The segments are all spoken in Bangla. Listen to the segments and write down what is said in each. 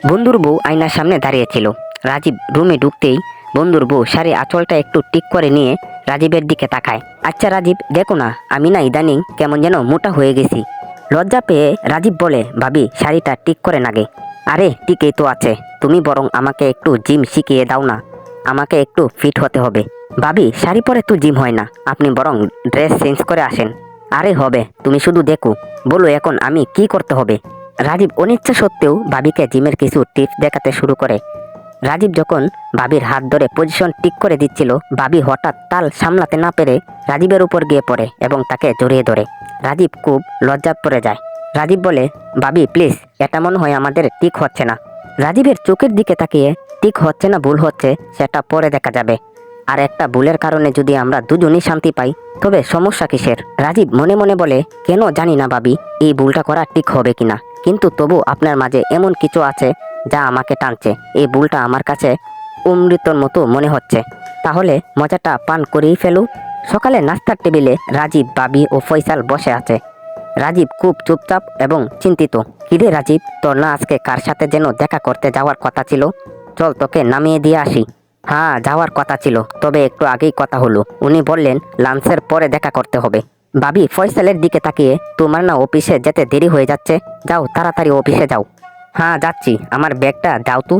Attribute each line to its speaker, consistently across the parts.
Speaker 1: বন্ধুর বউ আয়নার সামনে দাঁড়িয়েছিল। রাজীব রুমে ঢুকতেই বন্ধুর বউ শাড়ি আঁচলটা একটু টিক করে নিয়ে রাজীবের দিকে তাকায়। আচ্ছা রাজীব, দেখো না, আমি না ইদানিং কেমন যেন মোটা হয়ে গেছি। লজ্জা পেয়ে রাজীব বলে, ভাবি শাড়িটা ঠিক করে নাগে। আরে ঠিকই তো আছে, তুমি বরং আমাকে একটু জিম শিখিয়ে দাও না, আমাকে একটু ফিট হতে হবে। ভাবি শাড়ি পরে তো জিম হয় না, আপনি বরং ড্রেস চেঞ্জ করে আসেন। আরে হবে, তুমি শুধু দেখো, বলো এখন আমি কি করতে হবে। রাজীব অনিচ্ছা সত্ত্বেও ভাবিকে জিমের কিছু টিপস দেখাতে শুরু করে। রাজীব যখন ভাবির হাত ধরে পজিশন ঠিক করে দিচ্ছিল, ভাবি হঠাৎ তাল সামলাতে না পেরে রাজীবের উপর গিয়ে পড়ে এবং তাকে জড়িয়ে ধরে। রাজীব খুব লজ্জা পড়ে যায়। রাজীব বলে, ভাবি প্লিজ, এটা মনে হয় আমাদের ঠিক হচ্ছে না। রাজীবের চোখের দিকে তাকিয়ে, ঠিক হচ্ছে না ভুল হচ্ছে সেটা পরে দেখা যাবে, আর একটা ভুলের কারণে যদি আমরা দুজনই শান্তি পাই তবে সমস্যা কিসের। রাজীব মনে মনে বলে, কেন জানি না ভাবি এই ভুলটা করা ঠিক হবে কিনা, কিন্তু তবু আপনার মাঝে এমন কিছু আছে যা আমাকে টানছে। এই ভুলটা আমার কাছে অমৃতর মতো মনে হচ্ছে, তাহলে মজাটা পান করেই ফেলু। সকালে নাস্তার টেবিলে রাজীব, ভাবি ও ফয়সাল বসে আছে। রাজীব খুব চুপচাপ এবং চিন্তিত। কিরে রাজীব, তোর না আজকে কার সাথে যেন দেখা করতে যাওয়ার কথা ছিল? চল তোকে নামিয়ে দিয়ে আসি। হ্যাঁ যাওয়ার কথা ছিল, তবে একটু আগেই কথা হলো, উনি বললেন লাঞ্চের পরে দেখা করতে হবে। ভাবি ফয়সালের দিকে তাকিয়ে, তোমার না অফিসে যেতে দেরি হয়ে যাচ্ছে, যাও তাড়াতাড়ি অফিসে যাও। হ্যাঁ যাচ্ছি, আমার ব্যাগটা দাও তো।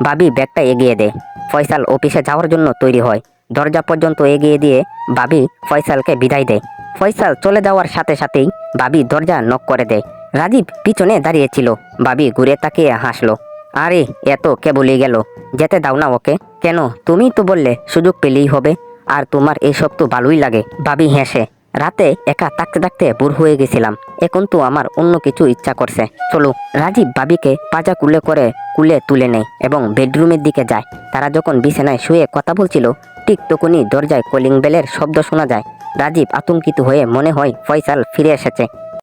Speaker 1: ভাবি ব্যাগটা এগিয়ে দেয়। ফয়সাল অফিসে যাওয়ার জন্য তৈরি হয়। দরজা পর্যন্ত এগিয়ে দিয়ে ভাবি ফয়সালকে বিদায় দেয়। ফয়সাল চলে যাওয়ার সাথে সাথেই ভাবি দরজা নক করে দেয়। রাজীব পিছনে দাঁড়িয়েছিল। ভাবি ঘুরে তাকিয়ে হাসলো। আরে এত কেবলই গেল, যেতে দাও না ওকে। কেন, তুমিই তো বললে সুযোগ পেলেই হবে, আর তোমার এসব তো ভালোই লাগে। ভাবি হেসে, রাতে একা থাকতে থাকতে বোর হয়ে গেছিলাম, এখন তো আমার অন্য কিছু ইচ্ছা করছে, চলো। রাজীব ভাবিকে পাজা কুলে তুলে নেয় এবং বেডরুমের দিকে যায়। তারা যখন বিছানায় শুয়ে কথা বলছিল, ঠিক তখনই দরজায় কলিং বেলের শব্দ শোনা যায়। রাজীব আতঙ্কিত হয়ে মনে হয় ফয়সাল ফিরে এসেছে।